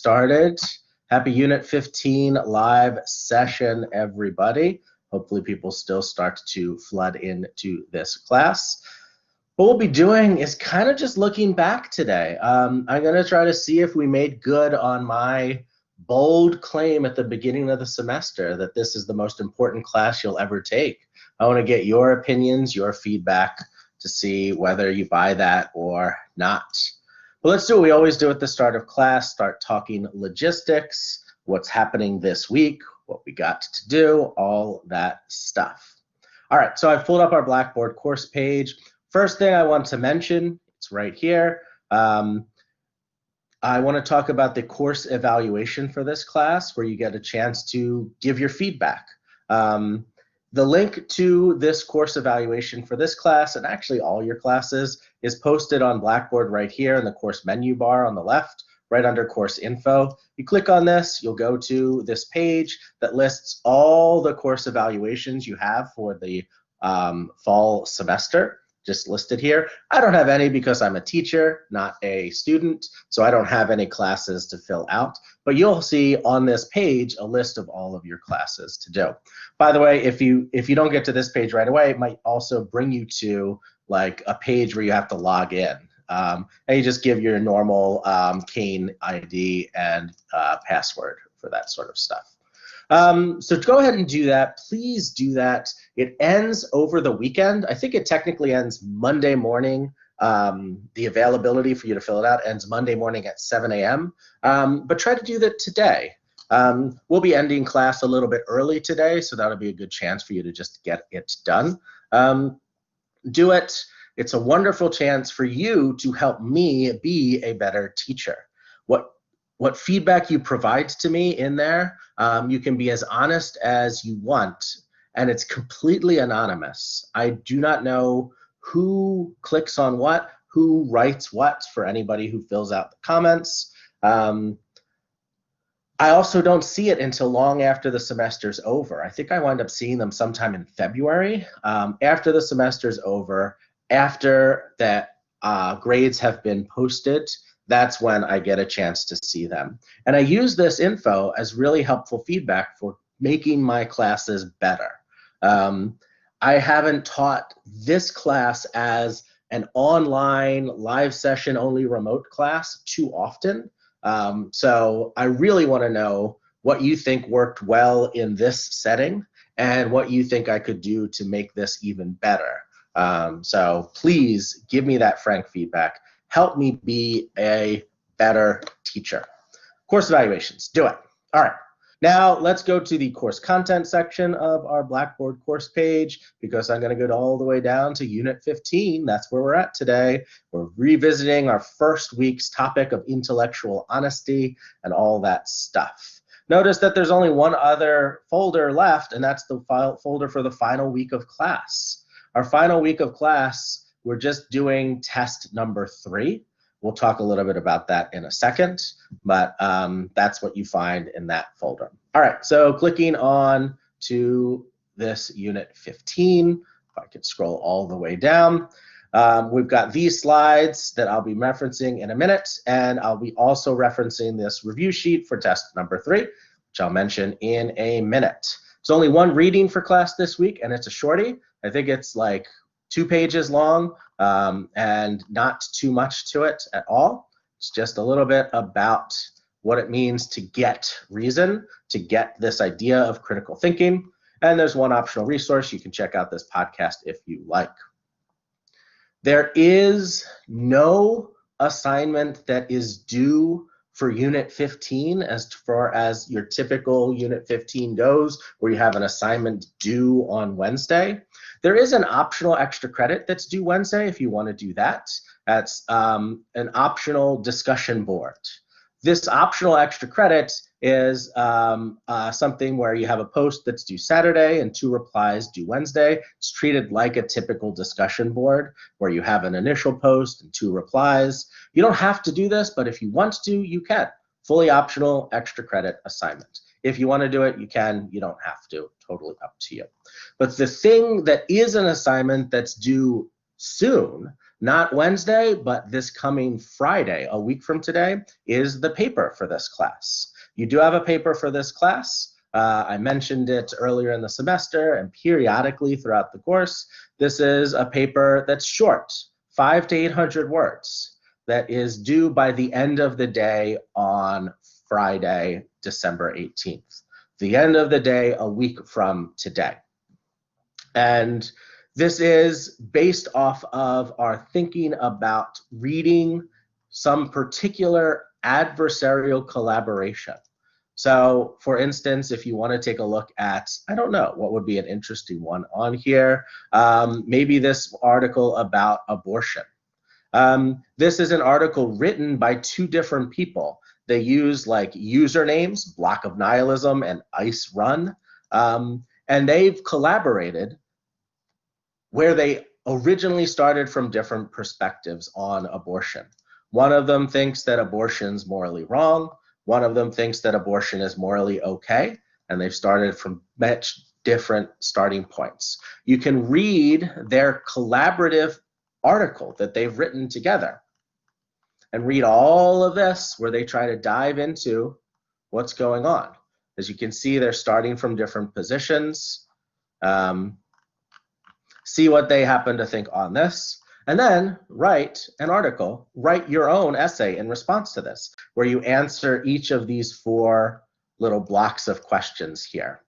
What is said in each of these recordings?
started. Happy Unit 15 live session, everybody. Hopefully people still start to flood into this class. What we'll be doing is kind of just looking back today. I'm going to try to see if we made good on my bold claim at the beginning of the semester that this is the most important class you'll ever take. I want to get your opinions, your feedback to see whether you buy that or not. But let's do what we always do at the start of class, start talking logistics, what's happening this week, what we got to do, all that stuff. All right, so I've pulled up our Blackboard course page. First thing I want to mention, it's right here. I want to talk about the course evaluation for this class where you get a chance to give your feedback. The link to this course evaluation for this class, and actually all your classes, is posted on Blackboard right here in the course menu bar on the left, right under course info. You click on this, you'll go to this page that lists all the course evaluations you have for the fall semester, just listed here. I don't have any because I'm a teacher, not a student, so I don't have any classes to fill out. But you'll see on this page a list of all of your classes to do. By the way, if you don't get to this page right away, it might also bring you to like a page where you have to log in. And you just give your normal Kane ID and password for that sort of stuff. So go ahead and do that. Please do that. It ends over the weekend. I think it technically ends Monday morning. The availability for you to fill it out ends Monday morning at 7 a.m. But try to do that today. We'll be ending class a little bit early today, so that'll be a good chance for you to just get it done. Do it. It's a wonderful chance for you to help me be a better teacher. What feedback you provide to me in there, you can be as honest as you want, and it's completely anonymous. I do not know who clicks on what, who writes what for anybody who fills out the comments. I also don't see it until long after the semester's over. I think I wind up seeing them sometime in February. After the semester's over, after that grades have been posted, that's when I get a chance to see them. And I use this info as really helpful feedback for making my classes better. I haven't taught this class as an online live session only remote class too often. So I really want to know what you think worked well in this setting and what you think I could do to make this even better. So please give me that frank feedback. Help me be a better teacher. Course evaluations, do it. All right, now let's go to the course content section of our Blackboard course page because I'm going to go all the way down to Unit 15. That's where we're at today. We're revisiting our first week's topic of intellectual honesty and all that stuff. Notice that there's only one other folder left, and that's the folder for the final week of class. Our final week of class, we're just doing test number 3. We'll talk a little bit about that in a second, but that's what you find in that folder. All right, so clicking on to this Unit 15, if I could scroll all the way down, we've got these slides that I'll be referencing in a minute, and I'll be also referencing this review sheet for test number 3, which I'll mention in a minute. There's only one reading for class this week, and it's a shorty. I think it's like 2 pages long and not too much to it at all. It's just a little bit about what it means to get reason, to get this idea of critical thinking. And there's one optional resource. You can check out this podcast if you like. There is no assignment that is due for Unit 15 as far as your typical Unit 15 goes, where you have an assignment due on Wednesday. There is an optional extra credit that's due Wednesday if you want to do that. That's an optional discussion board. This optional extra credit is something where you have a post that's due Saturday and 2 replies due Wednesday. It's treated like a typical discussion board where you have an initial post and 2 replies. You don't have to do this, but if you want to, you can. Fully optional extra credit assignment. If you want to do it, you can. You don't have to. Totally up to you. But the thing that is an assignment that's due soon Not Wednesday, but this coming Friday, a week from today, is the paper for this class. You do have a paper for this class. I mentioned it earlier in the semester and periodically throughout the course. This is a paper that's short, 500 to 800 words, that is due by the end of the day on Friday, December 18th. The end of the day a week from today. And this is based off of our thinking about reading some particular adversarial collaboration. So for instance, if you want to take a look at, I don't know, what would be an interesting one on here? Maybe this article about abortion. This is an article written by two different people. They use like usernames, Block of Nihilism and Ice Run, and they've collaborated where they originally started from different perspectives on abortion. One of them thinks that abortion's morally wrong. One of them thinks that abortion is morally okay, and they've started from much different starting points. You can read their collaborative article that they've written together and read all of this where they try to dive into what's going on. As you can see, they're starting from different positions. See what they happen to think on this, and then write an article, write your own essay in response to this, where you answer each of these 4 little blocks of questions here,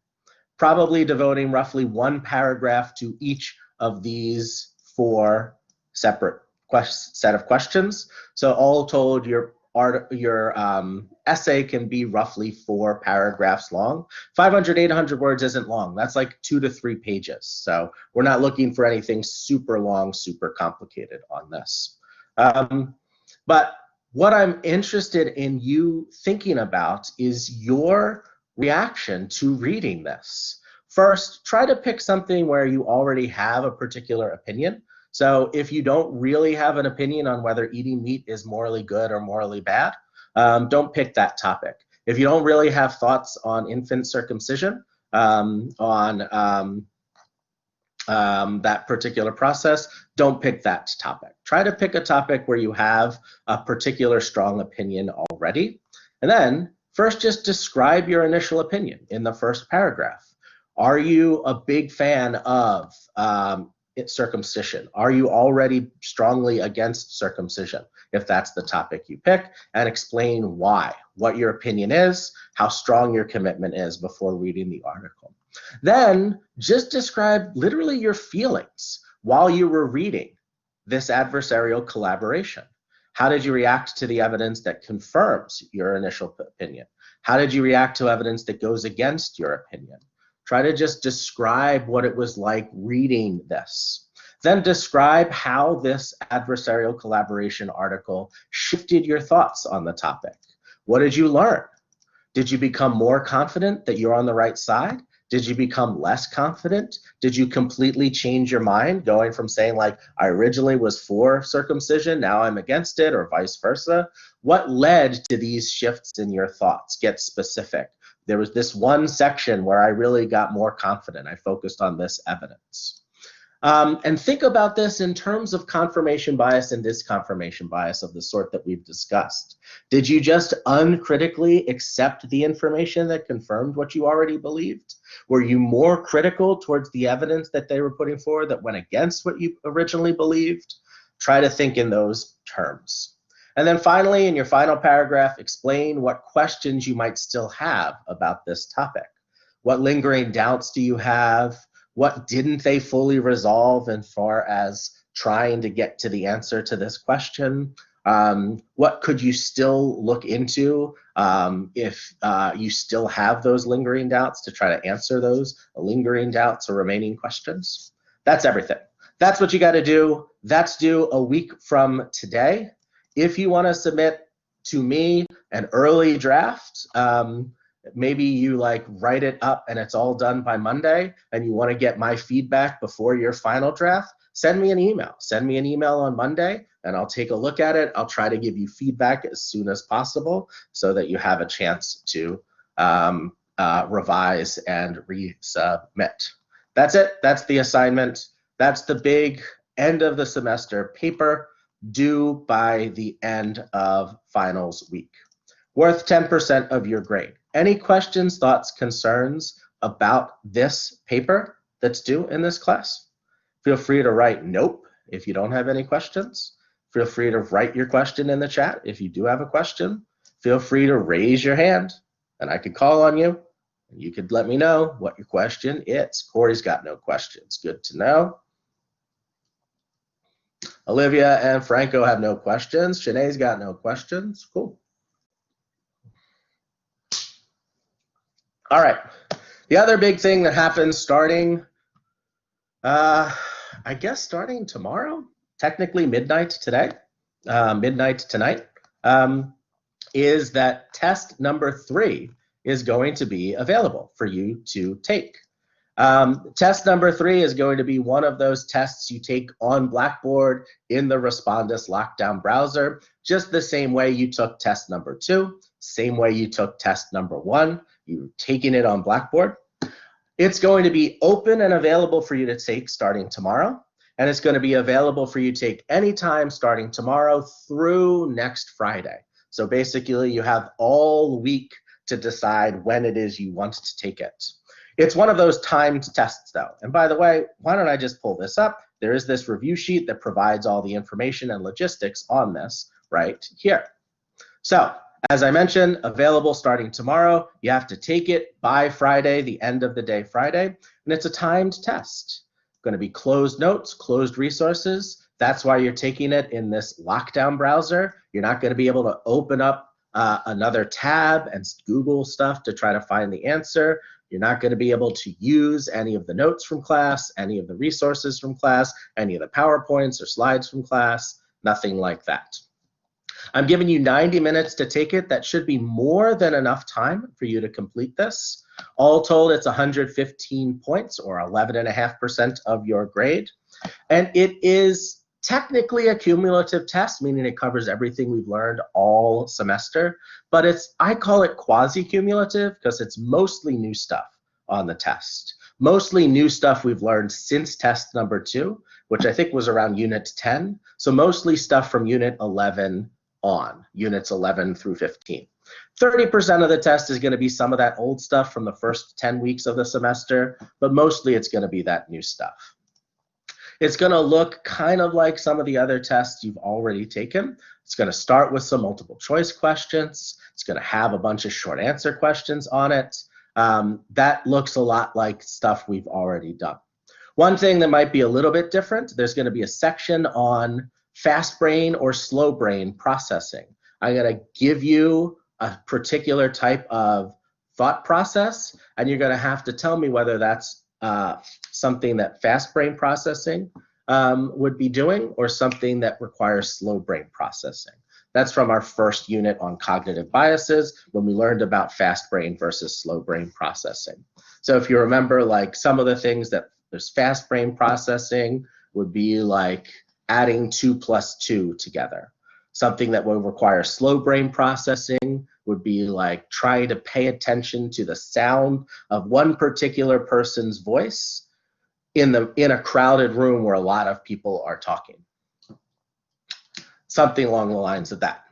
probably devoting roughly 1 paragraph to each of these 4 separate set of questions. So all told, your essay can be roughly 4 paragraphs long. 500, 800 words isn't long. That's like 2 to 3 pages. So we're not looking for anything super long, super complicated on this. But what I'm interested in you thinking about is your reaction to reading this. First, try to pick something where you already have a particular opinion. So if you don't really have an opinion on whether eating meat is morally good or morally bad, don't pick that topic. If you don't really have thoughts on infant circumcision, on that particular process, don't pick that topic. Try to pick a topic where you have a particular strong opinion already. And then first just describe your initial opinion in the first paragraph. Are you a big fan of circumcision? Are you already strongly against circumcision, if that's the topic you pick, and explain why, what your opinion is, how strong your commitment is before reading the article. Then just describe literally your feelings while you were reading this adversarial collaboration. How did you react to the evidence that confirms your initial opinion? How did you react to evidence that goes against your opinion? Try to just describe what it was like reading this. Then describe how this adversarial collaboration article shifted your thoughts on the topic. What did you learn? Did you become more confident that you're on the right side? Did you become less confident? Did you completely change your mind, going from saying like, I originally was for circumcision, now I'm against it, or vice versa? What led to these shifts in your thoughts? Get specific. There was this one section where I really got more confident. I focused on this evidence. And think about this in terms of confirmation bias and disconfirmation bias of the sort that we've discussed. Did you just uncritically accept the information that confirmed what you already believed? Were you more critical towards the evidence that they were putting forward that went against what you originally believed? Try to think in those terms. And then finally, in your final paragraph, explain what questions you might still have about this topic. What lingering doubts do you have? What didn't they fully resolve as far as trying to get to the answer to this question? What could you still look into if you still have those lingering doubts to try to answer those lingering doubts or remaining questions? That's everything. That's what you got to do. That's due a week from today. If you want to submit to me an early draft, maybe you like write it up and it's all done by Monday and you want to get my feedback before your final draft, send me an email. Send me an email on Monday and I'll take a look at it. I'll try to give you feedback as soon as possible so that you have a chance to revise and resubmit. That's it. That's the assignment. That's the big end of the semester paper due by the end of finals week. Worth 10% of your grade. Any questions, thoughts, concerns about this paper that's due in this class? Feel free to write nope if you don't have any questions. Feel free to write your question in the chat if you do have a question. Feel free to raise your hand and I could call on you and you could let me know what your question is. Corey's got no questions. Good to know. Olivia and Franco have no questions. Shanae's got no questions. Cool. All right. The other big thing that happens starting, I guess starting tomorrow, technically midnight today, midnight tonight, is that test number 3 is going to be available for you to take. Test number 3 is going to be one of those tests you take on Blackboard in the Respondus Lockdown browser, just the same way you took test number 2, same way you took test number 1. You're taking it on Blackboard. It's going to be open and available for you to take starting tomorrow, and it's going to be available for you to take anytime starting tomorrow through next Friday. So basically, you have all week to decide when it is you want to take it. It's one of those timed tests, though. And by the way, why don't I just pull this up? There is this review sheet that provides all the information and logistics on this right here. So, as I mentioned, available starting tomorrow. You have to take it by Friday, the end of the day Friday, and it's a timed test. Going to be closed notes, closed resources. That's why you're taking it in this lockdown browser. You're not going to be able to open up another tab and Google stuff to try to find the answer. You're not going to be able to use any of the notes from class, any of the resources from class, any of the PowerPoints or slides from class, nothing like that. I'm giving you 90 minutes to take it. That should be more than enough time for you to complete this. All told, it's 115 points or 11.5% of your grade. And it is technically a cumulative test, meaning it covers everything we've learned all semester. But I call it quasi-cumulative because it's mostly new stuff on the test. Mostly new stuff we've learned since test number 2, which I think was around unit 10. So mostly stuff from unit 11 on, units 11 through 15. 30% of the test is going to be some of that old stuff from the first 10 weeks of the semester, but mostly it's going to be that new stuff. It's going to look kind of like some of the other tests you've already taken. It's going to start with some multiple choice questions. It's going to have a bunch of short answer questions on it. That looks a lot like stuff we've already done. One thing that might be a little bit different, there's going to be a section on fast brain or slow brain processing. I'm going to give you a particular type of thought process, and you're going to have to tell me whether that's something that fast brain processing would be doing or something that requires slow brain processing. That's from our first unit on cognitive biases when we learned about fast brain versus slow brain processing. So if you remember, like some of the things that there's fast brain processing would be like adding 2 plus 2 together. Something that will require slow brain processing would be like trying to pay attention to the sound of one particular person's voice in a crowded room where a lot of people are talking. Something along the lines of that.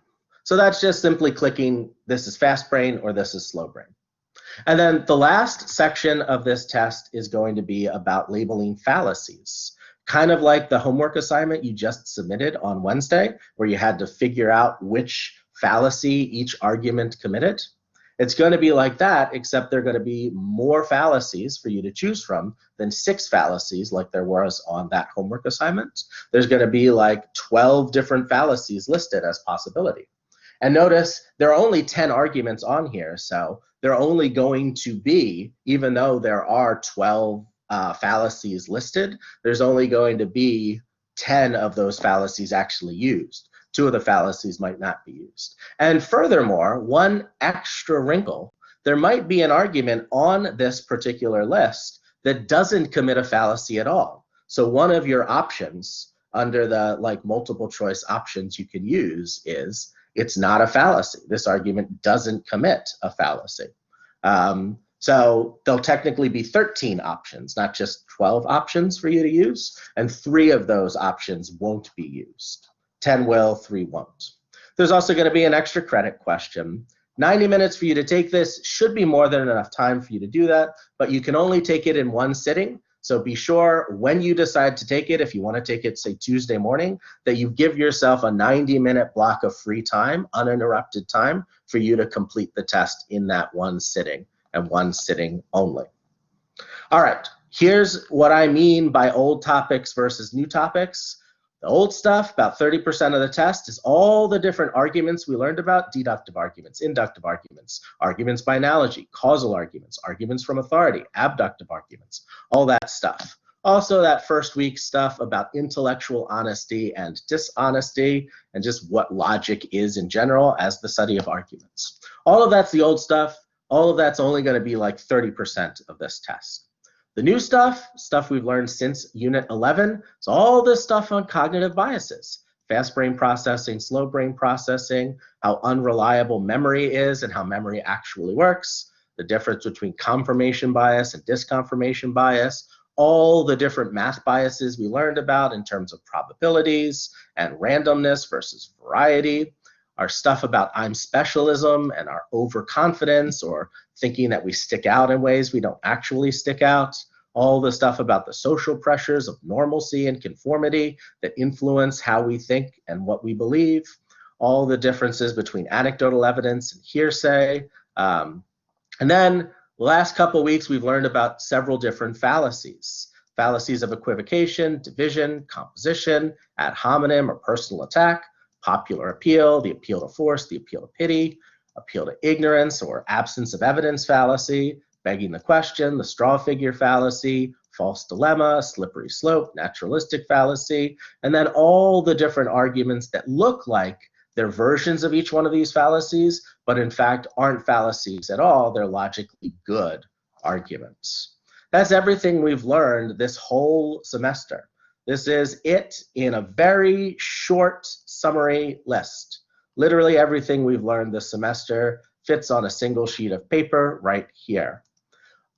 So that's just simply clicking this is fast brain or this is slow brain. And then the last section of this test is going to be about labeling fallacies. Kind of like the homework assignment you just submitted on Wednesday, where you had to figure out which fallacy each argument committed. It's going to be like that, except there are going to be more fallacies for you to choose from than 6 fallacies like there was on that homework assignment. There's going to be like 12 different fallacies listed as possibility. And notice there are only 10 arguments on here, so they're only going to be, even though there are 12 fallacies listed, there's only going to be 10 of those fallacies actually used. 2 of the fallacies might not be used. And furthermore, one extra wrinkle, there might be an argument on this particular list that doesn't commit a fallacy at all. So one of your options under the like multiple choice options you can use is it's not a fallacy. This argument doesn't commit a fallacy. So there'll technically be 13 options, not just 12 options for you to use, and 3 of those options won't be used. 10 will, 3 won't. There's also going to be an extra credit question. 90 minutes for you to take this should be more than enough time for you to do that, but you can only take it in one sitting. So be sure when you decide to take it, if you want to take it, say, Tuesday morning, that you give yourself a 90-minute block of free time, uninterrupted time, for you to complete the test in that one sitting and one sitting only. All right, here's what I mean by old topics versus new topics. The old stuff, about 30% of the test, is all the different arguments we learned about: deductive arguments, inductive arguments, arguments by analogy, causal arguments, arguments from authority, abductive arguments, all that stuff. Also, that first week stuff about intellectual honesty and dishonesty, and just what logic is in general as the study of arguments. All of that's the old stuff. All of that's only going to be like 30% of this test. The new stuff we've learned since Unit 11, is all this stuff on cognitive biases: fast brain processing, slow brain processing, how unreliable memory is and how memory actually works, the difference between confirmation bias and disconfirmation bias, all the different math biases we learned about in terms of probabilities and randomness versus variety, our stuff about I'm specialism and our overconfidence or thinking that we stick out in ways we don't actually stick out, all the stuff about the social pressures of normalcy and conformity that influence how we think and what we believe, all the differences between anecdotal evidence and hearsay. And then the last couple of weeks, we've learned about several different fallacies. Fallacies of equivocation, division, composition, ad hominem or personal attack, popular appeal, the appeal to force, the appeal to pity, appeal to ignorance or absence of evidence fallacy, begging the question, the straw figure fallacy, false dilemma, slippery slope, naturalistic fallacy, and then all the different arguments that look like they're versions of each one of these fallacies, but in fact aren't fallacies at all. They're logically good arguments. That's everything we've learned this whole semester. This is it in a very short summary list. Literally everything we've learned this semester fits on a single sheet of paper right here.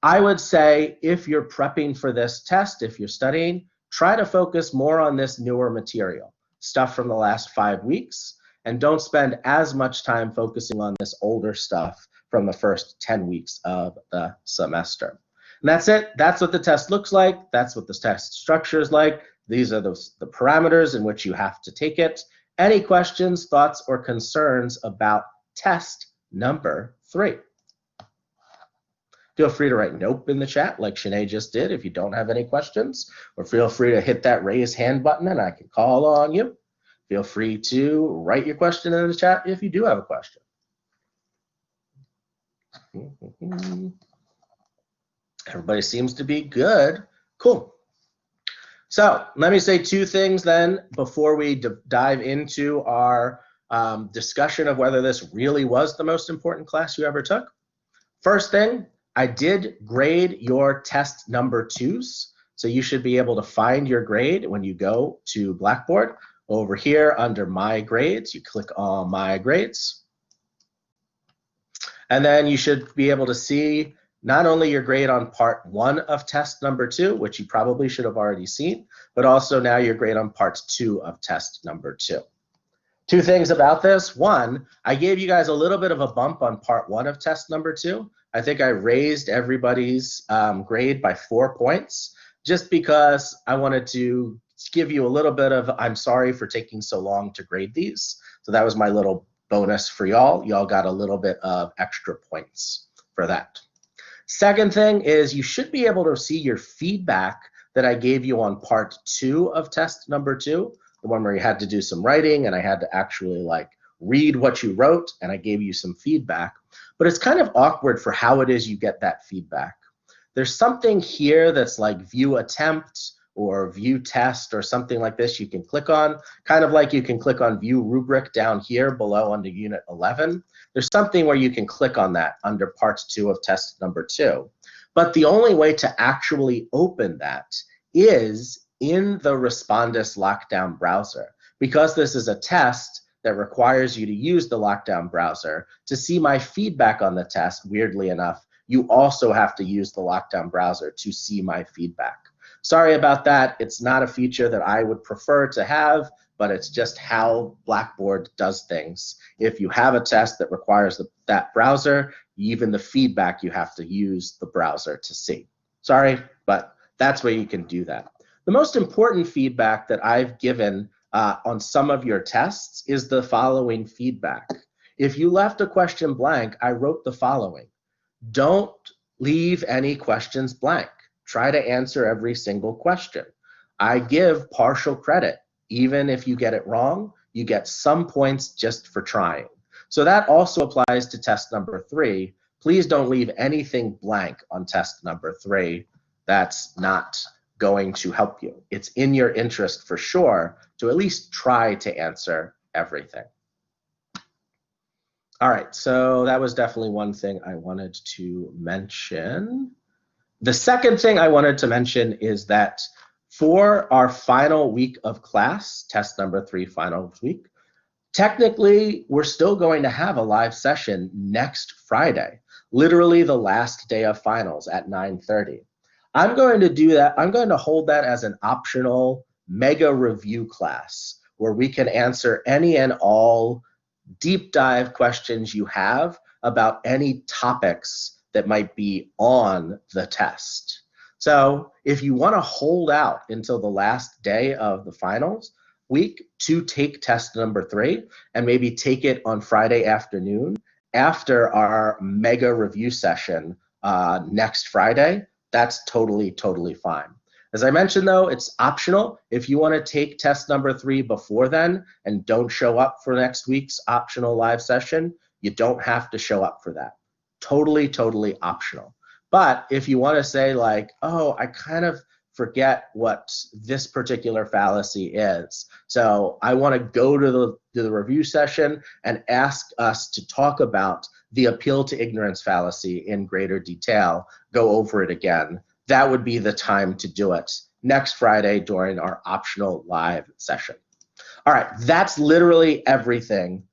I would say if you're prepping for this test, if you're studying, try to focus more on this newer material, stuff from the last 5 weeks, and don't spend as much time focusing on this older stuff from the first 10 weeks of the semester. And that's it. That's what the test looks like. That's what the test structure is like. These are the parameters in which you have to take it. Any questions, thoughts, or concerns about test number 3? Feel free to write nope in the chat like Shanae just did if you don't have any questions, or feel free to hit that raise hand button and I can call on you. Feel free to write your question in the chat if you do have a question. Everybody seems to be good. Cool. So let me say 2 things then before we dive into our discussion of whether this really was the most important class you ever took. First thing, I did grade your test number 2s. So you should be able to find your grade when you go to Blackboard. Over here under My Grades, you click on My Grades. And then you should be able to see not only your grade on part 1 of test number 2, which you probably should have already seen, but also now your grade on part 2 of test number 2. 2 things about this. 1, I gave you guys a little bit of a bump on part 1 of test number 2. I think I raised everybody's grade by 4 points just because I wanted to give you a little bit of I'm sorry for taking so long to grade these. So that was my little bonus for y'all. Y'all got a little bit of extra points for that. Second thing is you should be able to see your feedback that I gave you on part 2 of test number 2, the one where you had to do some writing and I had to actually like read what you wrote and I gave you some feedback. But it's kind of awkward for how it is you get that feedback. There's something here that's like view attempt or view test or something like this you can click on, kind of like you can click on view rubric down here below under unit 11. There's something where you can click on that under part 2 of test number 2. But the only way to actually open that is in the Respondus lockdown browser. Because this is a test that requires you to use the lockdown browser to see my feedback on the test, weirdly enough, you also have to use the lockdown browser to see my feedback. Sorry about that. It's not a feature that I would prefer to have, but it's just how Blackboard does things. If you have a test that requires that browser, even the feedback you have to use the browser to see. Sorry, but that's where you can do that. The most important feedback that I've given on some of your tests is the following feedback. If you left a question blank, I wrote the following. Don't leave any questions blank. Try to answer every single question. I give partial credit. Even if you get it wrong, you get some points just for trying. So that also applies to test number 3. Please don't leave anything blank on test number 3. That's not going to help you. It's in your interest for sure to at least try to answer everything. All right, so that was definitely one thing I wanted to mention. The second thing I wanted to mention is that for our final week of class, test number 3 final week, technically we're still going to have a live session next Friday, literally the last day of finals at 9:30. I'm going to do that. I'm going to hold that as an optional mega review class where we can answer any and all deep dive questions you have about any topics that might be on the test. So if you want to hold out until the last day of the finals week to take test number 3 and maybe take it on Friday afternoon after our mega review session next Friday, that's totally, totally fine. As I mentioned though, it's optional. If you want to take test number 3 before then and don't show up for next week's optional live session, you don't have to show up for that. Totally, totally optional. But if you want to say like, oh, I kind of forget what this particular fallacy is, so I want to go to the review session and ask us to talk about the appeal to ignorance fallacy in greater detail, go over it again, that would be the time to do it next Friday during our optional live session. All right, that's literally everything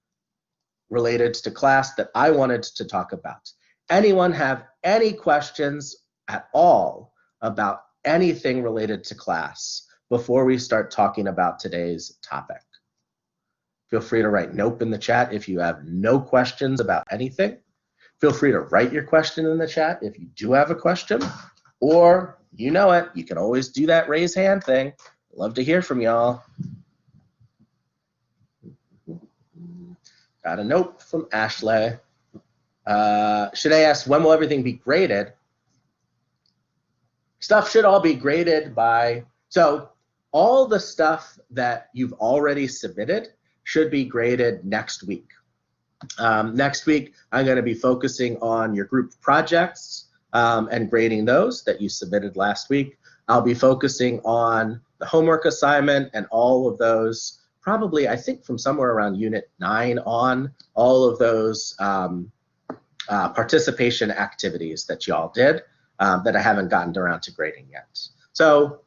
related to class that I wanted to talk about. Anyone have any questions at all about anything related to class before we start talking about today's topic? Feel free to write nope in the chat if you have no questions about anything. Feel free to write your question in the chat if you do have a question, or you know it, you can always do that raise hand thing. Love to hear from y'all. Got a note from Ashley. Shanae asks, when will everything be graded? Stuff should all be graded by, so all the stuff that you've already submitted should be graded next week. Next week, I'm going to be focusing on your group projects and grading those that you submitted last week. I'll be focusing on the homework assignment and all of those, probably I think from somewhere around unit 9 on, all of those participation activities that y'all did that I haven't gotten around to grading yet. So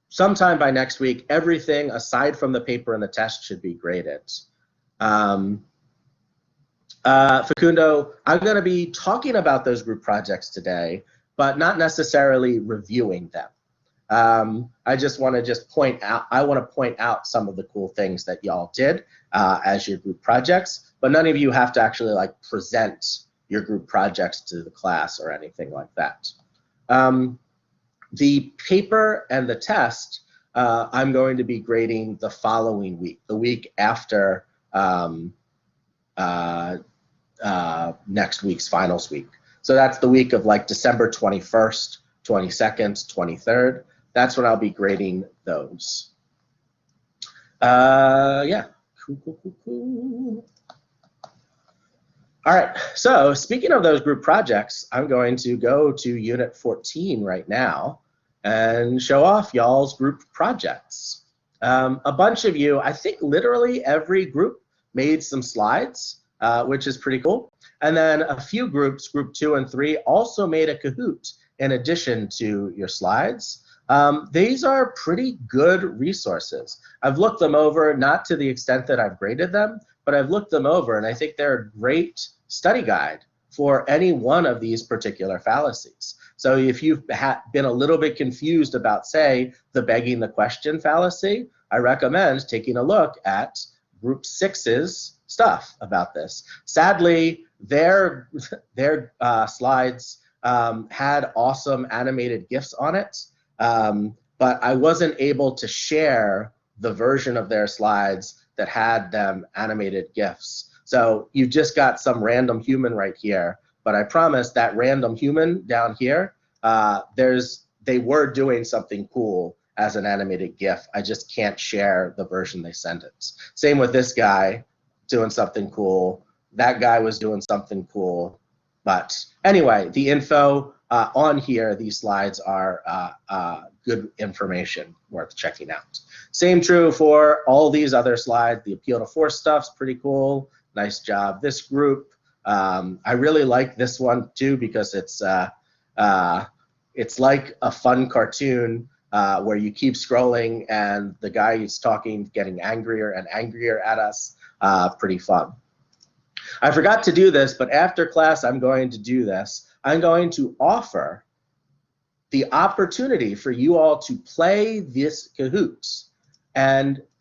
sometime by next week, everything aside from the paper and the test should be graded. Facundo, I'm going to be talking about those group projects today, but not necessarily reviewing them. I just want to point out some of the cool things that y'all did as your group projects, but none of you have to actually like present your group projects to the class or anything like that. The paper and the test, I'm going to be grading the following week, the week after next week's finals week. So that's the week of like December 21st, 22nd, 23rd. That's when I'll be grading those. Yeah, cool. All right, so speaking of those group projects, I'm going to go to Unit 14 right now and show off y'all's group projects. A bunch of you, I think literally every group made some slides, which is pretty cool. And then a few groups, group 2 and 3, also made a Kahoot in addition to your slides. These are pretty good resources. I've looked them over, not to the extent that I've graded them, but I've looked them over and I think they're a great study guide for any one of these particular fallacies. So if you've been a little bit confused about, say, the begging the question fallacy, I recommend taking a look at Group 6's stuff about this. Sadly, their slides had awesome animated GIFs on it, but I wasn't able to share the version of their slides that had them animated GIFs. So you've just got some random human right here, but I promise that random human down here, they were doing something cool as an animated GIF. I just can't share the version they sent it. Same with this guy doing something cool. That guy was doing something cool. But anyway, the info on here, these slides are good information worth checking out. Same true for all these other slides. The appeal to force stuff's pretty cool. Nice job, this group. I really like this one too because it's like a fun cartoon where you keep scrolling and the guy who's talking getting angrier and angrier at us. Pretty fun. I forgot to do this, but after class I'm going to do this. I'm going to offer the opportunity for you all to play this Kahoot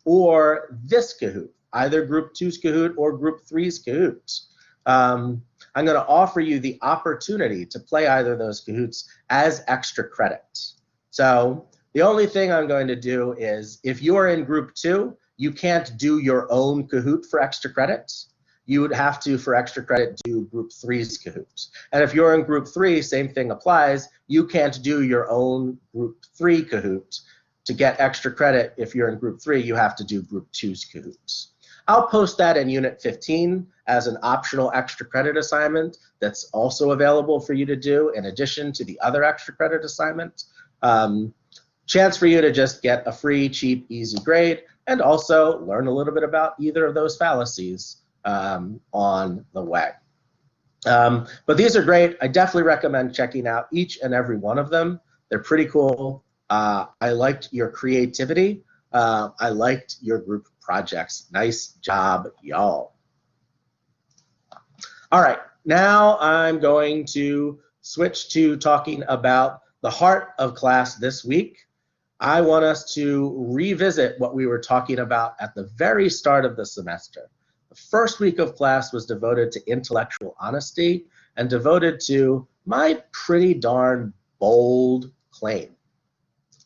or this Kahoot, either Group 2's Kahoot or Group 3's Kahoot. I'm going to offer you the opportunity to play either of those Kahoots as extra credit. So the only thing I'm going to do is, if you're in Group 2, you can't do your own Kahoot for extra credit. You would have to, for extra credit, do Group 3's Kahoot. And if you're in Group 3, same thing applies. You can't do your own Group 3 Kahoot. To get extra credit, if you're in Group 3, you have to do Group 2's Kahoot. I'll post that in Unit 15 as an optional extra credit assignment that's also available for you to do in addition to the other extra credit assignment. Chance for you to just get a free, cheap, easy grade and also learn a little bit about either of those fallacies on the way. But these are great. I definitely recommend checking out each and every one of them. They're pretty cool. I liked your creativity. I liked your group projects. Nice job, y'all. All right, now I'm going to switch to talking about the heart of class this week. I want us to revisit what we were talking about at the very start of the semester. The first week of class was devoted to intellectual honesty and devoted to my pretty darn bold claim.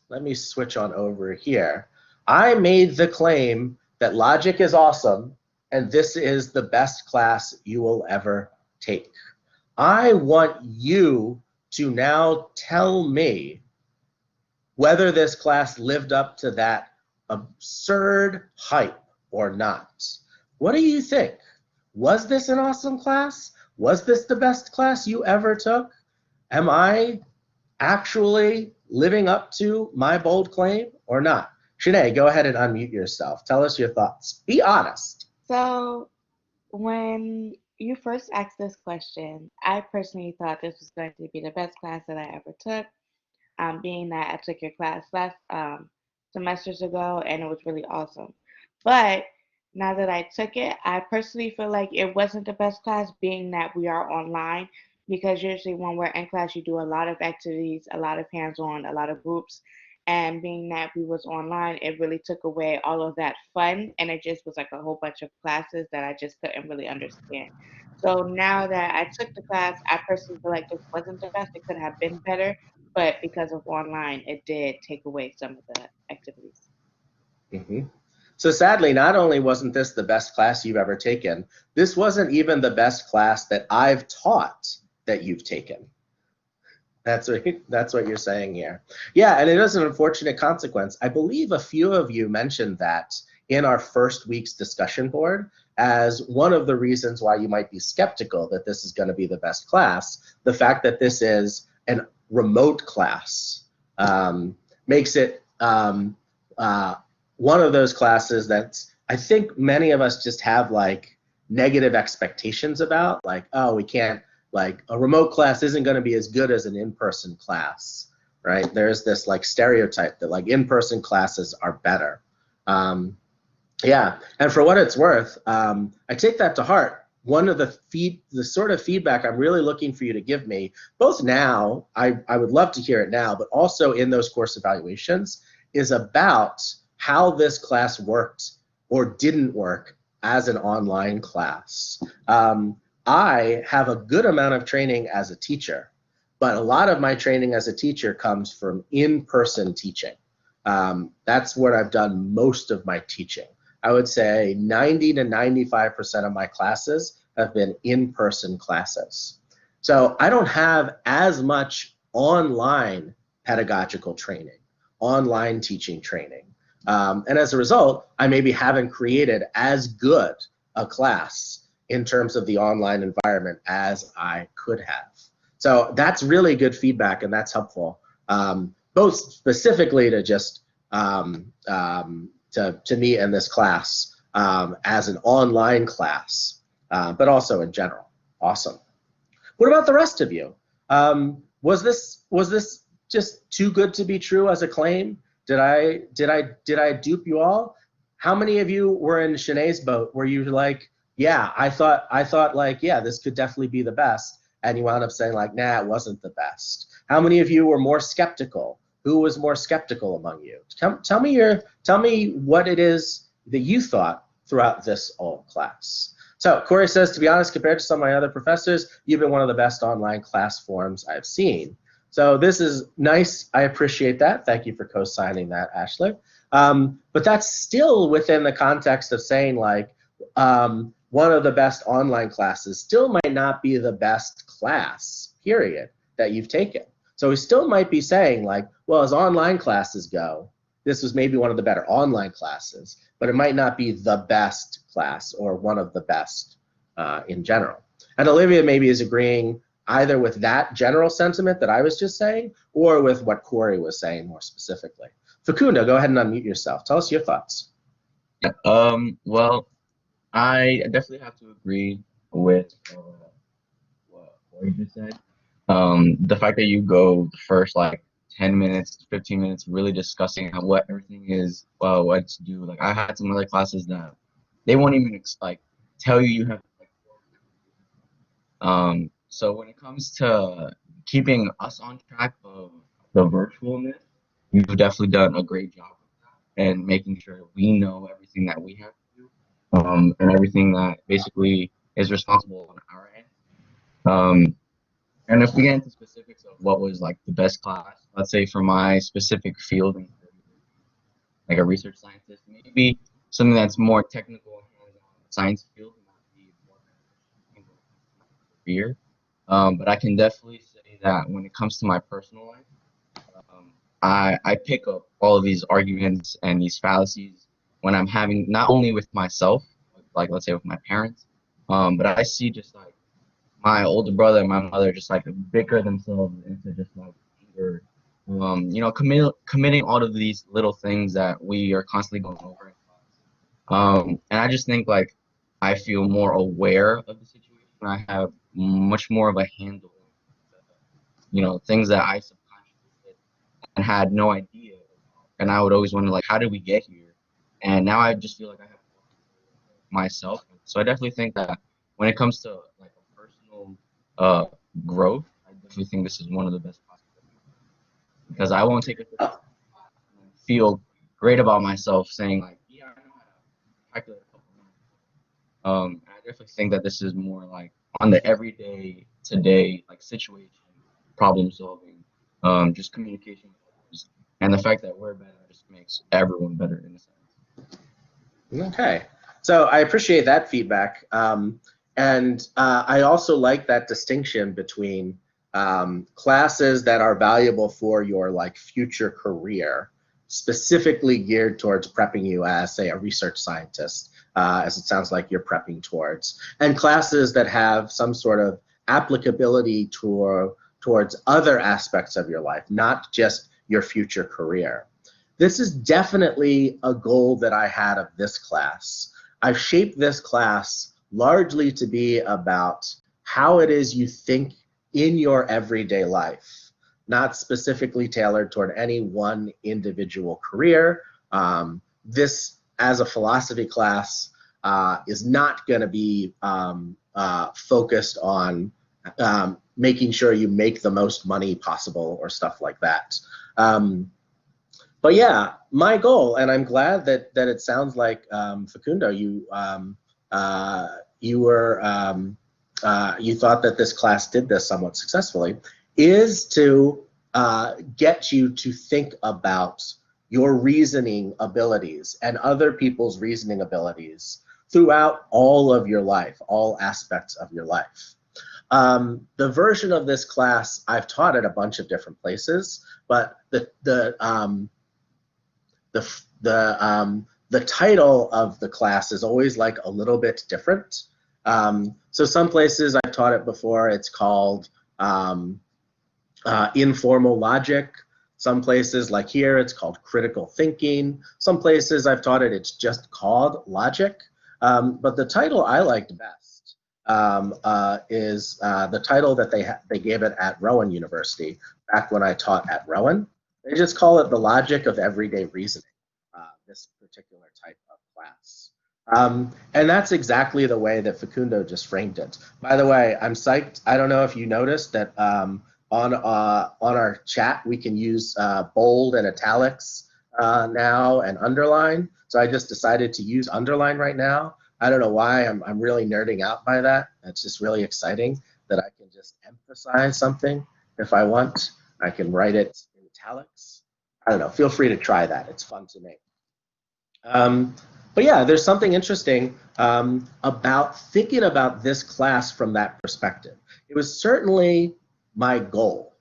Let me switch on over here. I made the claim that logic is awesome and this is the best class you will ever take. I want you to now tell me whether this class lived up to that absurd hype or not. What do you think? Was this an awesome class? Was this the best class you ever took? Am I actually living up to my bold claim or not? Shanae, go ahead and unmute yourself. Tell us your thoughts. Be honest. So when you first asked this question, I personally thought this was going to be the best class that I ever took, being that I took your class last semesters ago and it was really awesome. But now that I took it, I personally feel like it wasn't the best class, being that we are online, because usually when we're in class, you do a lot of activities, a lot of hands-on, a lot of groups. And being that we was online, it really took away all of that fun, and it just was like a whole bunch of classes that I just couldn't really understand. So now that I took the class, I personally feel like this wasn't the best. It could have been better, but because of online, it did take away some of the activities. Mm-hmm. So sadly, not only wasn't this the best class you've ever taken, this wasn't even the best class that I've taught that you've taken. That's what you're saying here. Yeah, and it is an unfortunate consequence. I believe a few of you mentioned that in our first week's discussion board as one of the reasons why you might be skeptical that this is going to be the best class. The fact that this is a remote class makes it one of those classes that's, I think many of us just have like negative expectations about, like, oh, we can't, like a remote class isn't going to be as good as an in-person class, right? There's this like stereotype that like in-person classes are better. Yeah, and for what it's worth, I take that to heart one of the sort of feedback I'm really looking for you to give me, both now, I would love to hear it now, but also in those course evaluations, is about how this class worked or didn't work as an online class. I have a good amount of training as a teacher, but a lot of my training as a teacher comes from in-person teaching. That's what I've done most of my teaching. I would say 90 to 95% of my classes have been in-person classes. So I don't have as much online pedagogical training, online teaching training. And as a result, I maybe haven't created as good a class in terms of the online environment as I could have. So that's really good feedback, and that's helpful, both specifically to just to me in this class as an online class, but also in general. Awesome. What about the rest of you? Was this just too good to be true as a claim? Did I dupe you all? How many of you were in Shanae's boat where you were like, yeah, I thought like, yeah, this could definitely be the best, and you wound up saying like, nah, it wasn't the best? How many of you were more skeptical? Who was more skeptical among you? Tell me what it is that you thought throughout this whole class. So Corey says, to be honest, compared to some of my other professors, you've been one of the best online class forums I've seen. So this is nice. I appreciate that. Thank you for co-signing that, Ashley. But that's still within the context of saying like one of the best online classes still might not be the best class, period, that you've taken. So we still might be saying like, well, as online classes go, this was maybe one of the better online classes, but it might not be the best class or one of the best in general. And Olivia maybe is agreeing either with that general sentiment that I was just saying or with what Corey was saying more specifically. Facundo, go ahead and unmute yourself. Tell us your thoughts. Well, I definitely have to agree with what Corey just said. The fact that you go the first like 10 minutes, 15 minutes, really discussing what everything is, what to do. Like I had some other classes that they won't even like tell you have to like. So when it comes to keeping us on track of the virtualness, you've definitely done a great job of that and making sure we know everything that we have to do, and everything that basically is responsible on our end. And if we get into specifics of what was like the best class, let's say for my specific field, like a research scientist, maybe something that's more technical hands-on science field might be more beneficial in my career. But I can definitely say that when it comes to my personal life, I pick up all of these arguments and these fallacies when I'm having not only with myself, like let's say with my parents, but I see just like my older brother and my mother just like bicker themselves into just like anger, committing all of these little things that we are constantly going over in class. And I just think like I feel more aware of the situation. I have much more of a handle on things that I subconsciously did and had no idea about. And I would always wonder like, how did we get here? And now I just feel like I have myself. So I definitely think that when it comes to like a personal growth, I definitely think this is one of the best possibilities because I won't take it and feel great about myself saying like, yeah, I know how to calculate a couple numbers. And I definitely think that this is more like on the everyday, today, like situation, problem solving, just communication, and the fact that we're better just makes everyone better in a sense. Okay, so I appreciate that feedback, and I also like that distinction between classes that are valuable for your like future career, specifically geared towards prepping you as, say, a research scientist, as it sounds like you're prepping towards, and classes that have some sort of applicability towards other aspects of your life, not just your future career. This is definitely a goal that I had of this class. I've shaped this class largely to be about how it is you think in your everyday life, not specifically tailored toward any one individual career. This, as a philosophy class, is not going to be focused on making sure you make the most money possible or stuff like that. But yeah, my goal, and I'm glad that it sounds like Facundo, you thought that this class did this somewhat successfully, is to get you to think about your reasoning abilities and other people's reasoning abilities throughout all of your life, all aspects of your life. The version of this class I've taught at a bunch of different places, but the title of the class is always like a little bit different. So some places I've taught it before, it's called informal logic. Some places like here, it's called critical thinking. Some places I've taught it, it's just called logic. But the title I liked best is the title that they gave it at Rowan University back when I taught at Rowan. They just call it the logic of everyday reasoning, this particular type of class. And that's exactly the way that Facundo just framed it. By the way, I'm psyched. I don't know if you noticed that on our chat, we can use bold and italics now and underline. So I just decided to use underline right now. I don't know why. I'm really nerding out by that. It's just really exciting that I can just emphasize something if I want. I can write it in italics. I don't know. Feel free to try that. It's fun to me. But yeah, there's something interesting about thinking about this class from that perspective. It was certainly my goal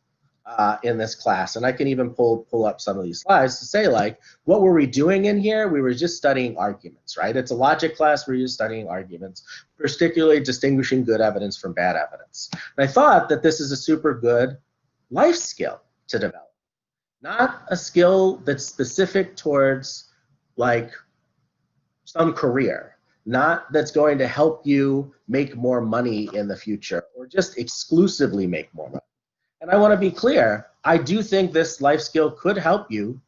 in this class, and I can even pull up some of these slides to say, like, what were we doing in here? We were just studying arguments, right? It's a logic class. We're just studying arguments, particularly distinguishing good evidence from bad evidence. And I thought that this is a super good life skill to develop, not a skill that's specific towards like some career, not that's going to help you make more money in the future or just exclusively make more money. And I want to be clear, I do think this life skill could help you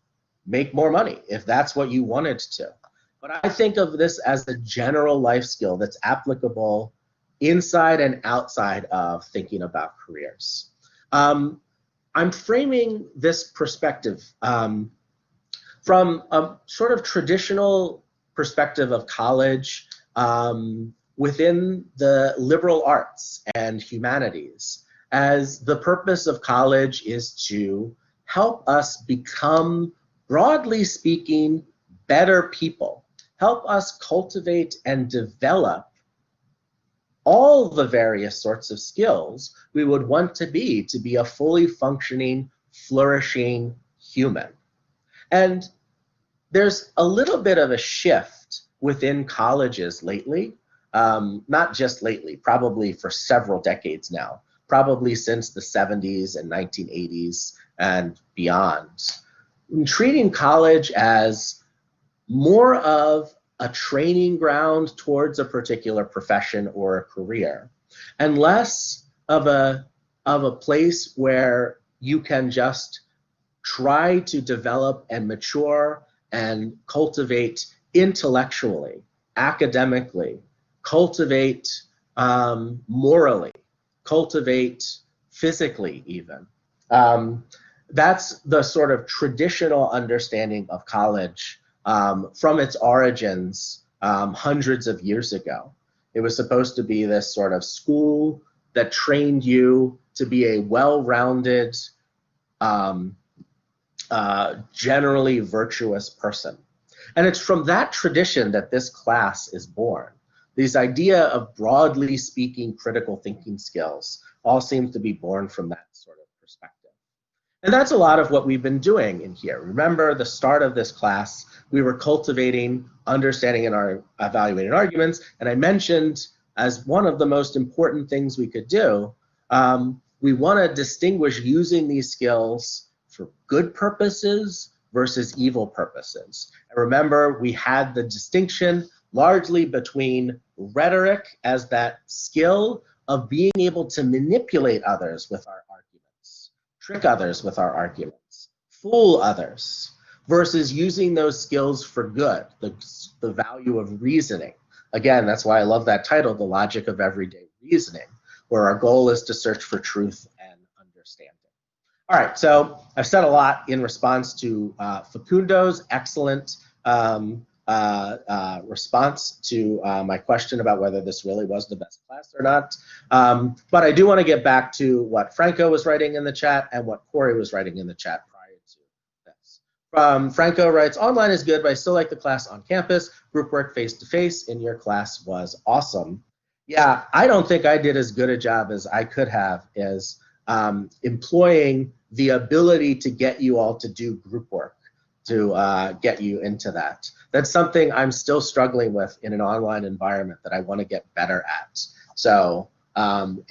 make more money if that's what you wanted to. But I think of this as a general life skill that's applicable inside and outside of thinking about careers. I'm framing this perspective from a sort of traditional perspective of college within the liberal arts and humanities, as the purpose of college is to help us become, broadly speaking, better people, help us cultivate and develop all the various sorts of skills we would want to be a fully functioning, flourishing human. And there's a little bit of a shift within colleges lately, not just lately, probably for several decades now, probably since the 70s and 1980s and beyond, treating college as more of a training ground towards a particular profession or a career, and less of a place where you can just try to develop and mature and cultivate intellectually, academically, cultivate morally, cultivate physically even. That's the sort of traditional understanding of college from its origins hundreds of years ago. It was supposed to be this sort of school that trained you to be a well-rounded, generally virtuous person. And it's from that tradition that this class is born. This idea of broadly speaking critical thinking skills all seems to be born from that sort of perspective. And that's a lot of what we've been doing in here. Remember the start of this class, we were cultivating understanding and our evaluating arguments. And I mentioned as one of the most important things we could do, we want to distinguish using these skills for good purposes versus evil purposes. And remember, we had the distinction largely between rhetoric as that skill of being able to manipulate others with our arguments, trick others with our arguments, fool others, versus using those skills for good, the value of reasoning, again, that's why I love that title, The Logic of Everyday Reasoning, where our goal is to search for truth and understanding. All right, so I've said a lot in response to Facundo's excellent response to my question about whether this really was the best class or not. But I do want to get back to what Franco was writing in the chat and what Corey was writing in the chat prior to this. Franco writes, online is good, but I still like the class on campus. Group work face-to-face in your class was awesome. Yeah, I don't think I did as good a job as I could have as employing the ability to get you all to do group work, to get you into that. That's something I'm still struggling with in an online environment that I want to get better at. So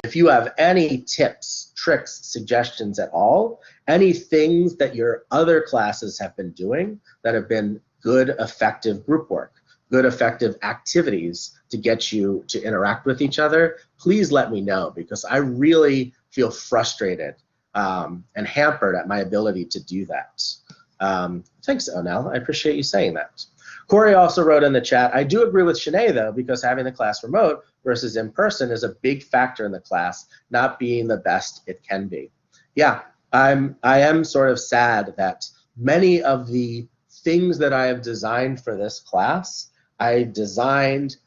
if you have any tips, tricks, suggestions at all, any things that your other classes have been doing that have been good, effective group work, good, effective activities to get you to interact with each other, please let me know, because I really feel frustrated and hampered at my ability to do that. Thanks, Onel. I appreciate you saying that. Corey also wrote in the chat, I do agree with Shanae, though, because having the class remote versus in person is a big factor in the class not being the best it can be. Yeah, I am sort of sad that many of the things that I have designed for this class, I designed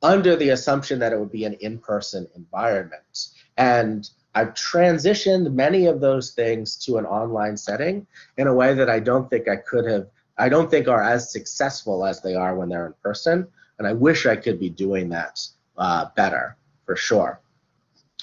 under the assumption that it would be an in-person environment. And I've transitioned many of those things to an online setting in a way that I don't think I could have, I don't think are as successful as they are when they're in person. And I wish I could be doing that better, for sure.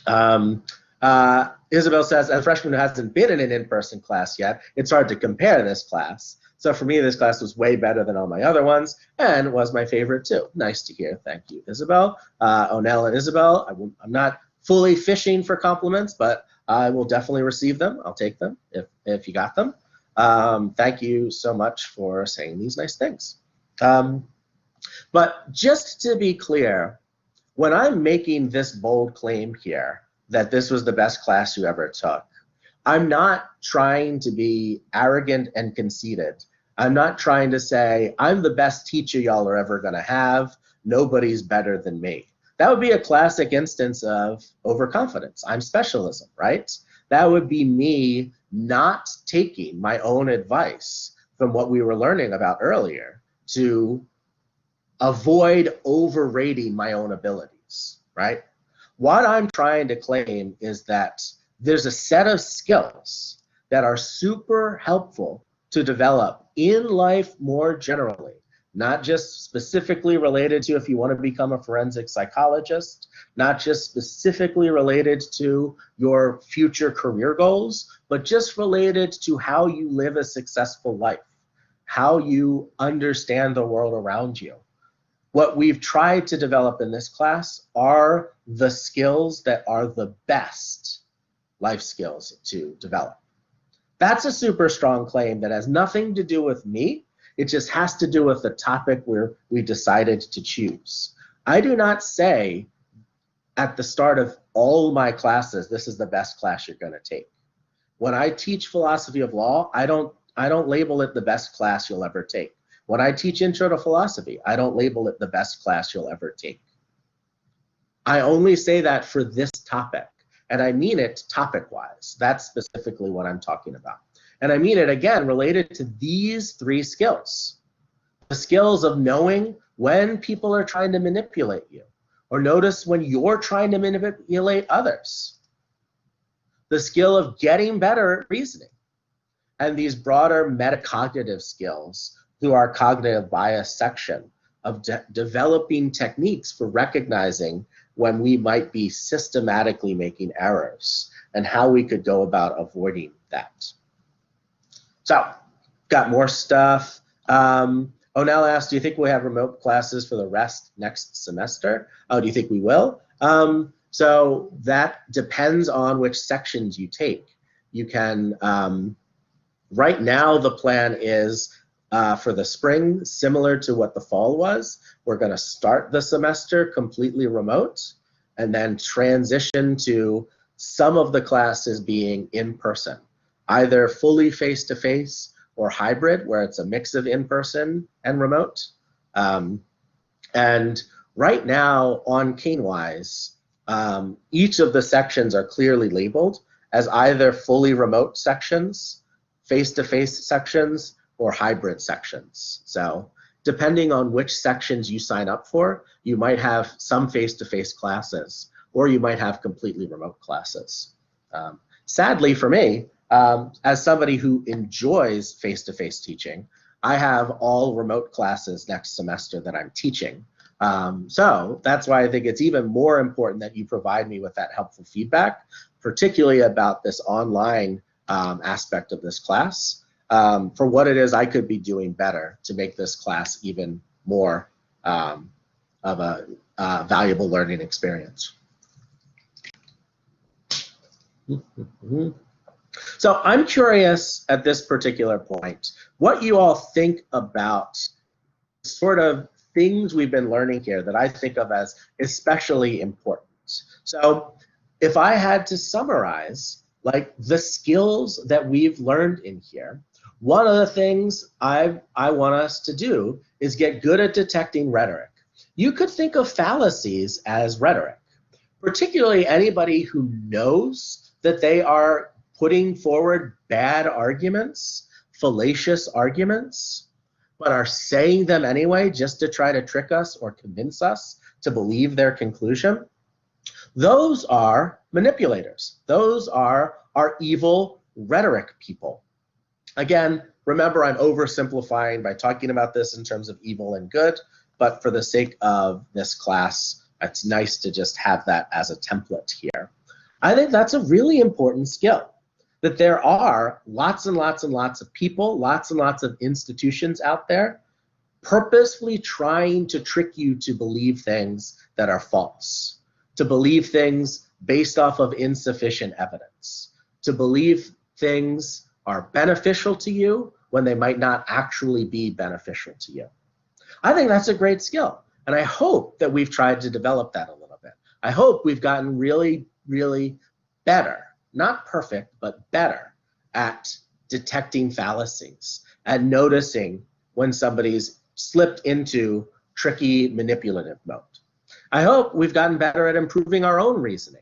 Isabel says, as a freshman who hasn't been in an in-person class yet, it's hard to compare this class. So for me, this class was way better than all my other ones and was my favorite too. Nice to hear. Thank you, Isabel. Onel and Isabel, I'm not fully fishing for compliments, but I will definitely receive them. I'll take them if you got them. Thank you so much for saying these nice things. But just to be clear, when I'm making this bold claim here that this was the best class you ever took, I'm not trying to be arrogant and conceited. I'm not trying to say, I'm the best teacher y'all are ever gonna have. Nobody's better than me. That would be a classic instance of overconfidence. I'm specialism, right? That would be me not taking my own advice from what we were learning about earlier to avoid overrating my own abilities, right? What I'm trying to claim is that there's a set of skills that are super helpful to develop in life more generally, not just specifically related to if you want to become a forensic psychologist, not just specifically related to your future career goals, but just related to how you live a successful life, how you understand the world around you. What we've tried to develop in this class are the skills that are the best life skills to develop. That's a super strong claim that has nothing to do with me. It just has to do with the topic where we decided to choose. I do not say at the start of all my classes, this is the best class you're going to take. When I teach philosophy of law, I don't label it the best class you'll ever take. When I teach intro to philosophy, I don't label it the best class you'll ever take. I only say that for this topic, and I mean it topic-wise. That's specifically what I'm talking about. And I mean it, again, related to these three skills. The skills of knowing when people are trying to manipulate you, or notice when you're trying to manipulate others. The skill of getting better at reasoning. And these broader metacognitive skills through our cognitive bias section of developing techniques for recognizing when we might be systematically making errors and how we could go about avoiding that. So, got more stuff. Onel asked, do you think we'll have remote classes for the rest next semester? Oh, do you think we will? So that depends on which sections you take. You can, right now the plan is for the spring, similar to what the fall was. We're going to start the semester completely remote and then transition to some of the classes being in person, either fully face-to-face or hybrid, where it's a mix of in-person and remote. And Right now on CaneWise, each of the sections are clearly labeled as either fully remote sections, face-to-face sections, or hybrid sections. So depending on which sections you sign up for, you might have some face-to-face classes, or you might have completely remote classes. Sadly for me, as somebody who enjoys face-to-face teaching, I have all remote classes next semester that I'm teaching. So that's why I think it's even more important that you provide me with that helpful feedback, particularly about this online aspect of this class, for what it is I could be doing better to make this class even more of a valuable learning experience. So I'm curious at this particular point, what you all think about sort of things we've been learning here that I think of as especially important. So if I had to summarize like the skills that we've learned in here, one of the things I want us to do is get good at detecting rhetoric. You could think of fallacies as rhetoric, particularly anybody who knows that they are putting forward bad arguments, fallacious arguments, but are saying them anyway just to try to trick us or convince us to believe their conclusion. Those are manipulators. Those are our evil rhetoric people. Again, remember, I'm oversimplifying by talking about this in terms of evil and good, but for the sake of this class, it's nice to just have that as a template here. I think that's a really important skill, that there are lots and lots and lots of people, lots and lots of institutions out there purposefully trying to trick you to believe things that are false, to believe things based off of insufficient evidence, to believe things are beneficial to you when they might not actually be beneficial to you. I think that's a great skill, and I hope that we've tried to develop that a little bit. I hope we've gotten really, really better, not perfect, but better at detecting fallacies and noticing when somebody's slipped into tricky manipulative mode. I hope we've gotten better at improving our own reasoning.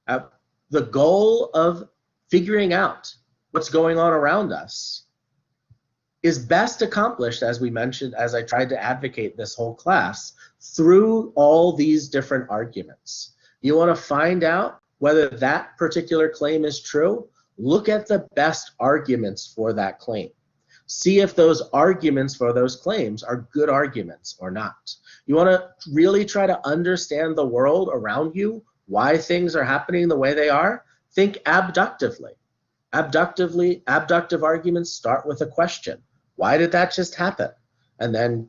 The goal of figuring out what's going on around us is best accomplished, as we mentioned, as I tried to advocate this whole class, through all these different arguments. You want to find out whether that particular claim is true? Look at the best arguments for that claim. See if those arguments for those claims are good arguments or not. You want to really try to understand the world around you, why things are happening the way they are. Think abductively. Abductive arguments start with a question. Why did that just happen? And then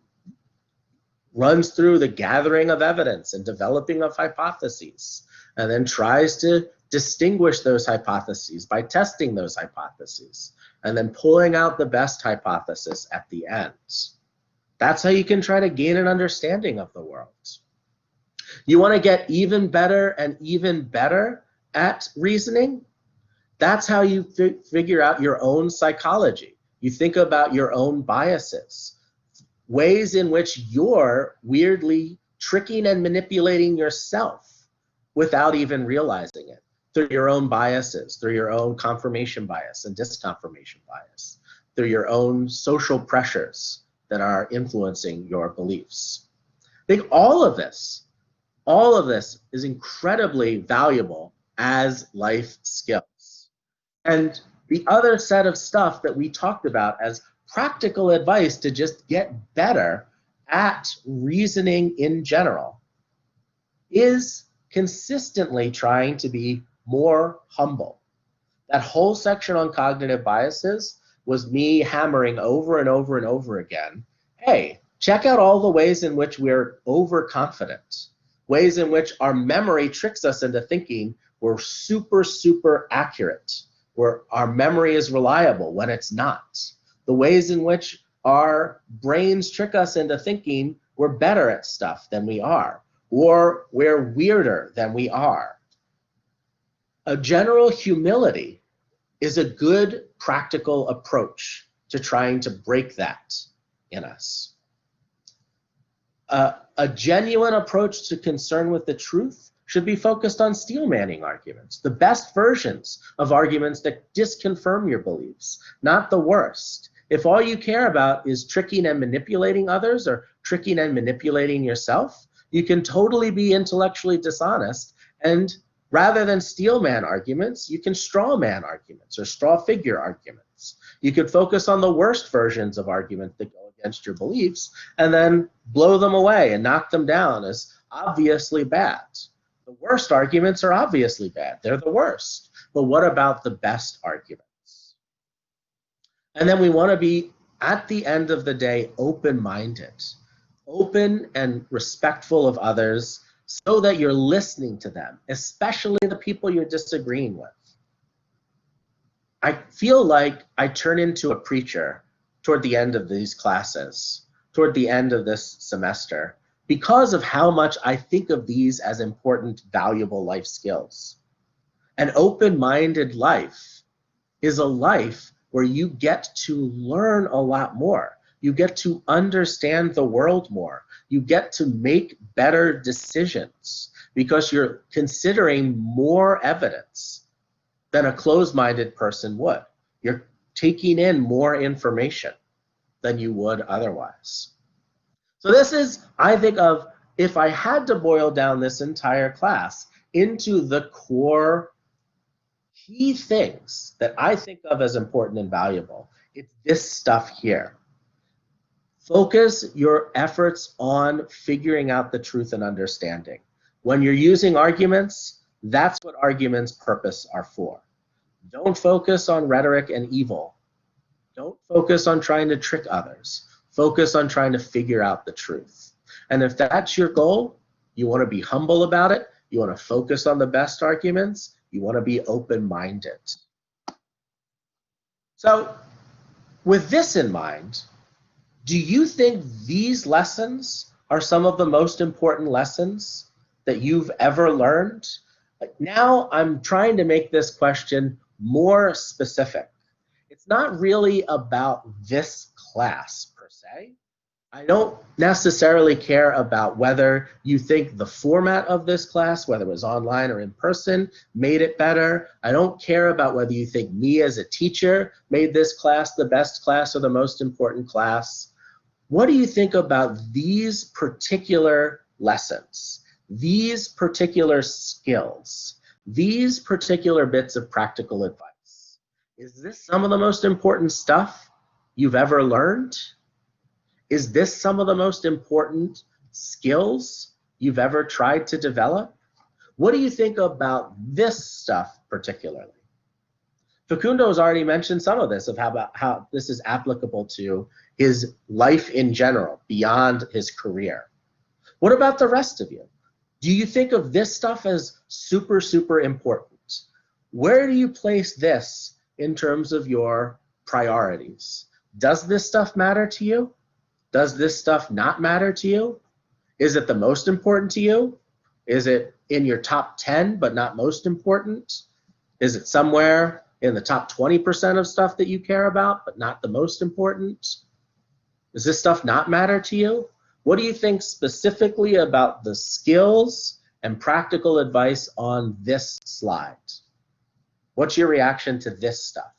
runs through the gathering of evidence and developing of hypotheses, and then tries to distinguish those hypotheses by testing those hypotheses, and then pulling out the best hypothesis at the end. That's how you can try to gain an understanding of the world. You want to get even better and even better at reasoning? That's how you figure out your own psychology. You think about your own biases, ways in which you're weirdly tricking and manipulating yourself without even realizing it, through your own biases, through your own confirmation bias and disconfirmation bias, through your own social pressures that are influencing your beliefs. I think all of this is incredibly valuable as life skills. And the other set of stuff that we talked about as practical advice to just get better at reasoning in general is consistently trying to be more humble. That whole section on cognitive biases was me hammering over and over and over again, hey, check out all the ways in which we're overconfident, ways in which our memory tricks us into thinking we're super, super accurate, where our memory is reliable when it's not. The ways in which our brains trick us into thinking we're better at stuff than we are, or we're weirder than we are. A general humility is a good practical approach to trying to break that in us. A genuine approach to concern with the truth should be focused on steel-manning arguments, the best versions of arguments that disconfirm your beliefs, not the worst. If all you care about is tricking and manipulating others or tricking and manipulating yourself, you can totally be intellectually dishonest, and rather than steel-man arguments, you can straw-man arguments or straw-figure arguments. You could focus on the worst versions of arguments that go against your beliefs and then blow them away and knock them down as obviously bad. The worst arguments are obviously bad. They're the worst. But what about the best arguments? And then we want to be, at the end of the day, open-minded, open and respectful of others so that you're listening to them, especially the people you're disagreeing with. I feel like I turn into a preacher toward the end of these classes, toward the end of this semester, because of how much I think of these as important, valuable life skills. An open-minded life is a life where you get to learn a lot more. You get to understand the world more. You get to make better decisions because you're considering more evidence than a closed-minded person would. You're taking in more information than you would otherwise. So this is, I think of, if I had to boil down this entire class into the core key things that I think of as important and valuable, it's this stuff here. Focus your efforts on figuring out the truth and understanding. When you're using arguments, that's what arguments' purpose are for. Don't focus on rhetoric and evil. Don't focus on trying to trick others. Focus on trying to figure out the truth. And if that's your goal, you want to be humble about it, you want to focus on the best arguments, you want to be open-minded. So with this in mind, do you think these lessons are some of the most important lessons that you've ever learned? Now I'm trying to make this question more specific. It's not really about this class per se. I don't necessarily care about whether you think the format of this class, whether it was online or in person, made it better. I don't care about whether you think me as a teacher made this class the best class or the most important class. What do you think about these particular lessons, these particular skills, these particular bits of practical advice? Is this some of the most important stuff you've ever learned? Is this some of the most important skills you've ever tried to develop? What do you think about this stuff particularly? Facundo has already mentioned some of this, of how this is applicable to his life in general, beyond his career. What about the rest of you? Do you think of this stuff as super, super important? Where do you place this in terms of your priorities? Does this stuff matter to you? Does this stuff not matter to you? Is it the most important to you? Is it in your top 10 but not most important? Is it somewhere in the top 20% of stuff that you care about but not the most important? Does this stuff not matter to you? What do you think specifically about the skills and practical advice on this slide? What's your reaction to this stuff?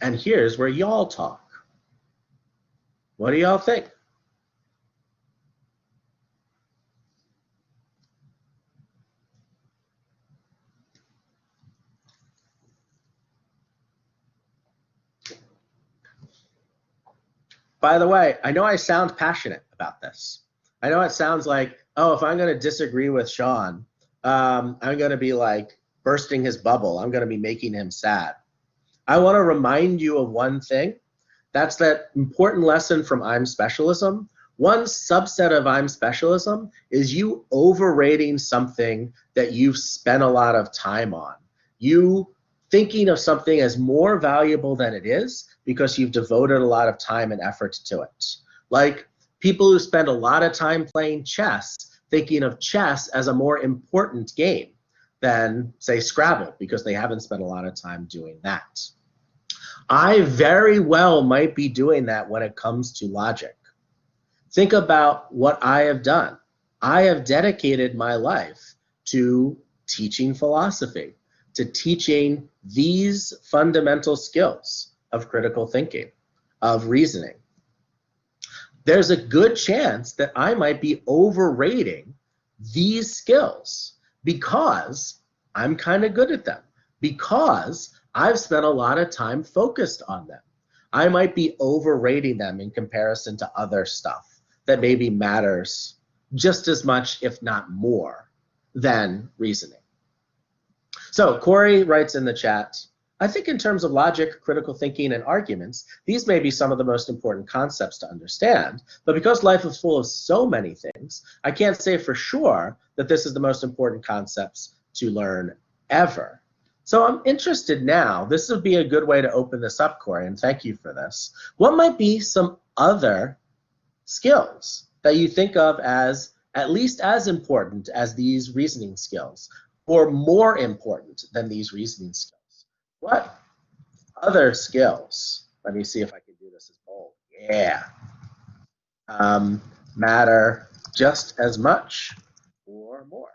And here's where y'all talk. What do y'all think? By the way, I know I sound passionate about this. I know it sounds like, oh, if I'm going to disagree with Sean, I'm going to be like bursting his bubble. I'm going to be making him sad. I want to remind you of one thing. That's that important lesson from I'm Specialism. One subset of I'm Specialism is you overrating something that you've spent a lot of time on. You thinking of something as more valuable than it is because you've devoted a lot of time and effort to it. Like people who spend a lot of time playing chess, thinking of chess as a more important game than, say, Scrabble, because they haven't spent a lot of time doing that. I very well might be doing that when it comes to logic. Think about what I have done. I have dedicated my life to teaching philosophy, to teaching these fundamental skills of critical thinking, of reasoning. There's a good chance that I might be overrating these skills because I'm kind of good at them, because I've spent a lot of time focused on them. I might be overrating them in comparison to other stuff that maybe matters just as much, if not more, than reasoning. So Corey writes in the chat, I think in terms of logic, critical thinking, and arguments, these may be some of the most important concepts to understand, but because life is full of so many things, I can't say for sure that this is the most important concepts to learn ever. So I'm interested now, this would be a good way to open this up, Corey, and thank you for this. What might be some other skills that you think of as at least as important as these reasoning skills, or more important than these reasoning skills? What other skills, let me see if I can do this as bold, yeah, matter just as much or more?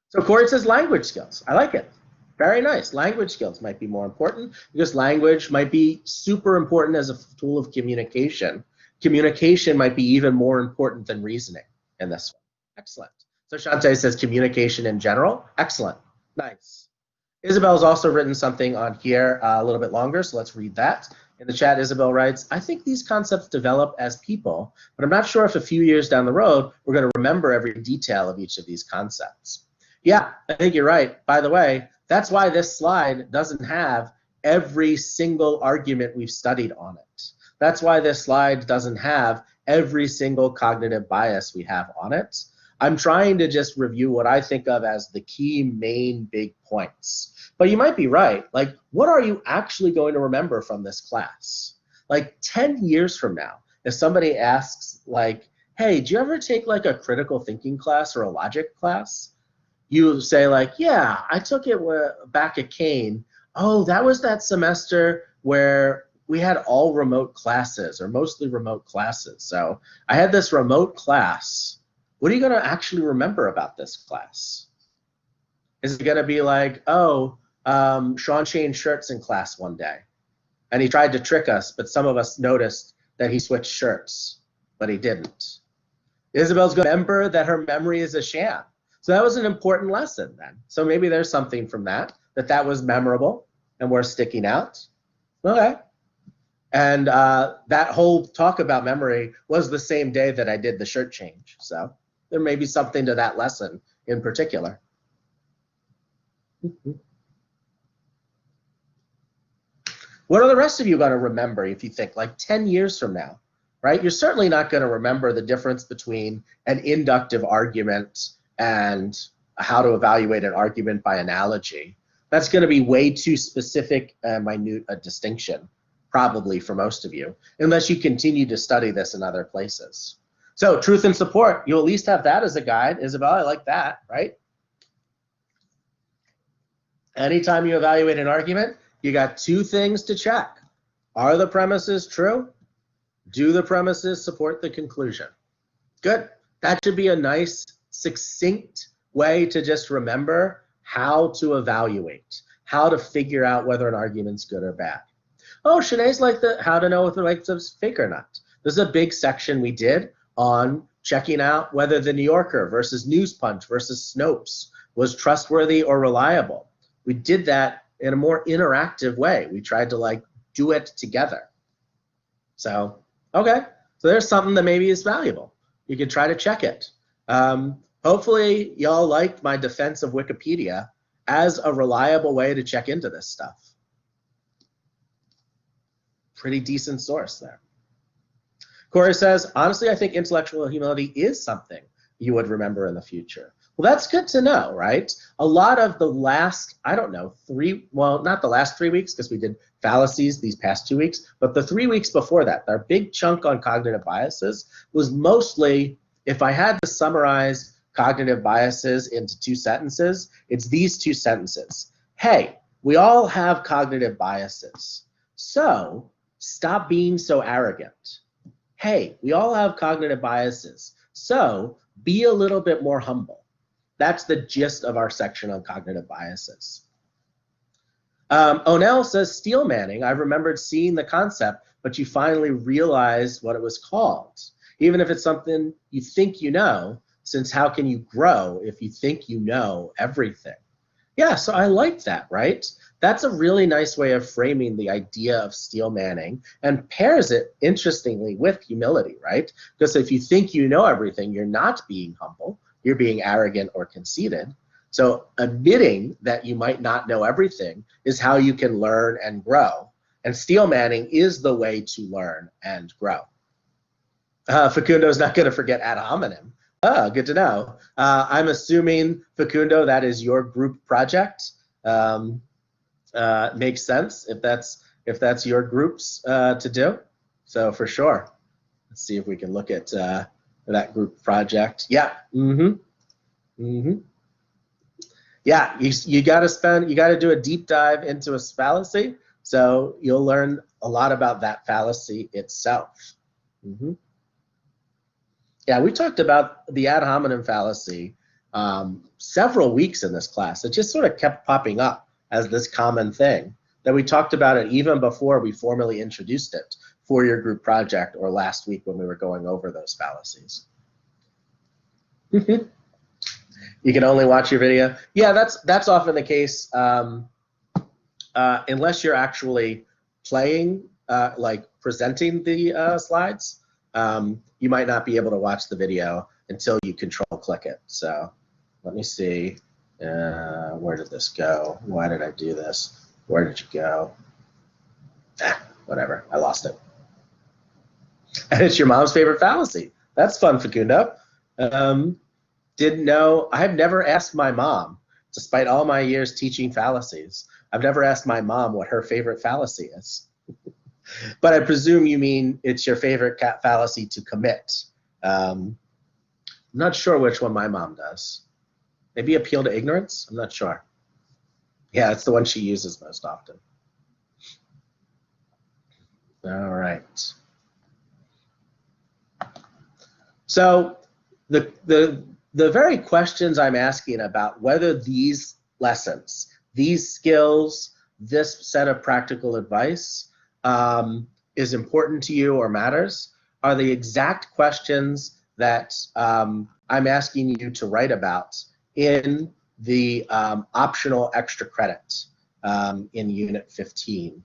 So Corey says language skills. I like it. Very nice. Language skills might be more important because language might be super important as a tool of communication. Communication might be even more important than reasoning in this one. Excellent. So Shante says communication in general. Excellent. Nice. Isabel's also written something on here a little bit longer, so let's read that. In the chat, Isabel writes, I think these concepts develop as people, but I'm not sure if a few years down the road, we're going to remember every detail of each of these concepts. Yeah, I think you're right. By the way, that's why this slide doesn't have every single argument we've studied on it. That's why this slide doesn't have every single cognitive bias we have on it. I'm trying to just review what I think of as the key main big points. But you might be right. Like, what are you actually going to remember from this class? Like 10 years from now, if somebody asks like, hey, do you ever take like a critical thinking class or a logic class? You say like, yeah, I took it back at Kane. Oh, that was that semester where we had all remote classes or mostly remote classes. So I had this remote class. What are you going to actually remember about this class? Is it going to be like, oh, Sean changed shirts in class one day, and he tried to trick us, but some of us noticed that he switched shirts, but he didn't. Isabel's going to remember that her memory is a sham. So that was an important lesson then. So maybe there's something from that was memorable and worth sticking out. Okay. And that whole talk about memory was the same day that I did the shirt change. So there may be something to that lesson in particular. What are the rest of you going to remember if you think like 10 years from now, right? You're certainly not going to remember the difference between an inductive argument and how to evaluate an argument by analogy. That's going to be way too specific and minute a distinction, probably for most of you, unless you continue to study this in other places. So truth and support, you'll at least have that as a guide. Isabel, I like that, right? Anytime you evaluate an argument, you got two things to check. Are the premises true? Do the premises support the conclusion? Good. That should be a nice, succinct way to just remember how to evaluate, how to figure out whether an argument's good or bad. Oh, Shanae's like the how to know if the right stuff's fake or not. This is a big section we did on checking out whether the New Yorker versus News Punch versus Snopes was trustworthy or reliable. We did that in a more interactive way. We tried to like do it together. So, okay, so there's something that maybe is valuable. You can try to check it. Hopefully y'all liked my defense of Wikipedia as a reliable way to check into this stuff. Pretty decent source there. Corey says, honestly, I think intellectual humility is something you would remember in the future. Well, that's good to know, right? A lot of the last, I don't know, not the last 3 weeks because we did fallacies these past 2 weeks, but the 3 weeks before that, our big chunk on cognitive biases was mostly, if I had to summarize cognitive biases into 2 sentences, it's these 2 sentences. Hey, we all have cognitive biases. So stop being so arrogant. Hey, we all have cognitive biases. So be a little bit more humble. That's the gist of our section on cognitive biases. Onel says, steel manning. I remembered seeing the concept, but you finally realized what it was called. Even if it's something you think you know, since how can you grow if you think you know everything? Yeah, so I like that, right? That's a really nice way of framing the idea of steel manning and pairs it, interestingly, with humility, right? Because if you think you know everything, you're not being humble, you're being arrogant or conceited. So admitting that you might not know everything is how you can learn and grow. And steel manning is the way to learn and grow. Facundo's not going to forget ad hominem. Oh, good to know. I'm assuming, Facundo, that is your group project. Makes sense if that's your groups to do. So for sure, let's see if we can look at that group project. Yeah. Yeah. You got to do a deep dive into a fallacy, so you'll learn a lot about that fallacy itself. Yeah, we talked about the ad hominem fallacy several weeks in this class. It just sort of kept popping up as this common thing that we talked about it even before we formally introduced it for your group project or last week when we were going over those fallacies. You can only watch your video. Yeah, that's often the case unless you're actually playing, like presenting the slides. You might not be able to watch the video until you control click it. So let me see. Where did this go? Why did I do this? Where did you go? Whatever, I lost it. And it's your mom's favorite fallacy. That's fun, Facundo. Didn't know, I've never asked my mom, despite all my years teaching fallacies, I've never asked my mom what her favorite fallacy is. But I presume you mean it's your favorite fallacy to commit. I'm not sure which one my mom does. Maybe appeal to ignorance? I'm not sure. Yeah, it's the one she uses most often. All right. So the very questions I'm asking about whether these lessons, these skills, this set of practical advice is important to you or matters are the exact questions that I'm asking you to write about in the optional extra credit in Unit 15.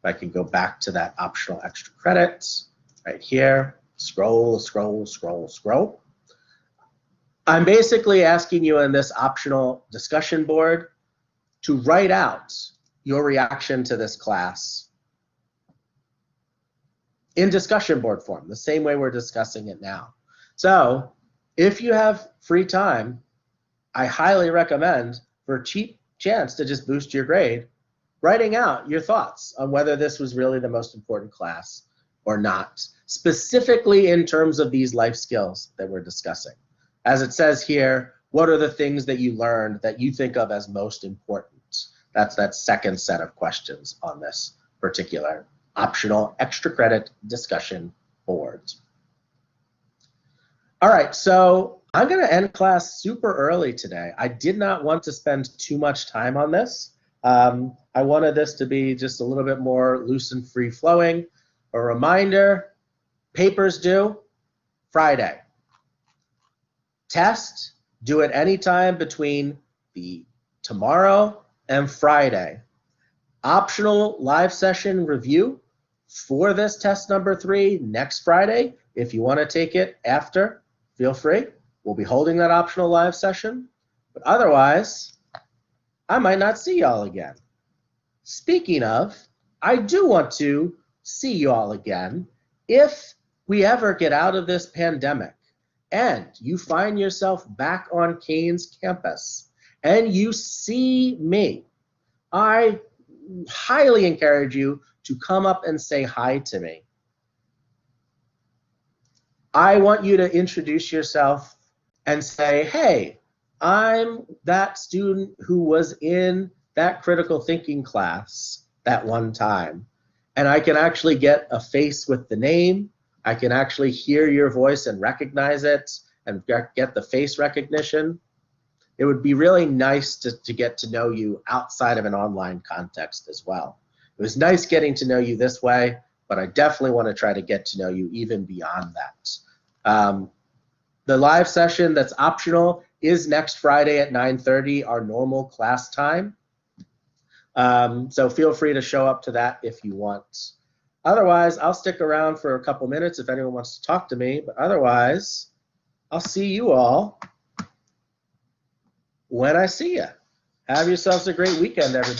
If I can go back to that optional extra credit right here, scroll, scroll, scroll, scroll. I'm basically asking you in this optional discussion board to write out your reaction to this class in discussion board form, the same way we're discussing it now. So if you have free time, I highly recommend, for a cheap chance to just boost your grade, writing out your thoughts on whether this was really the most important class or not, specifically in terms of these life skills that we're discussing. As it says here, what are the things that you learned that you think of as most important? That's that second set of questions on this particular optional extra credit discussion board. All right, so I'm going to end class super early today. I did not want to spend too much time on this. I wanted this to be just a little bit more loose and free flowing. A reminder, papers due Friday. Test, do it anytime between the tomorrow and Friday. Optional live session review for this test number 3 next Friday. If you want to take it after, feel free. We'll be holding that optional live session. But otherwise, I might not see y'all again. Speaking of, I do want to see y'all again if we ever get out of this pandemic and you find yourself back on Kane's campus and you see me. I highly encourage you to come up and say hi to me. I want you to introduce yourself and say, hey, I'm that student who was in that critical thinking class that one time. and I can actually get a face with the name. I can actually hear your voice and recognize it and get the face recognition. It would be really nice to get to know you outside of an online context as well. It was nice getting to know you this way, but I definitely want to try to get to know you even beyond that. The live session that's optional is next Friday at 9:30, our normal class time. So feel free to show up to that if you want. Otherwise, I'll stick around for a couple minutes if anyone wants to talk to me, but otherwise, I'll see you all when I see you. Have yourselves a great weekend, everybody.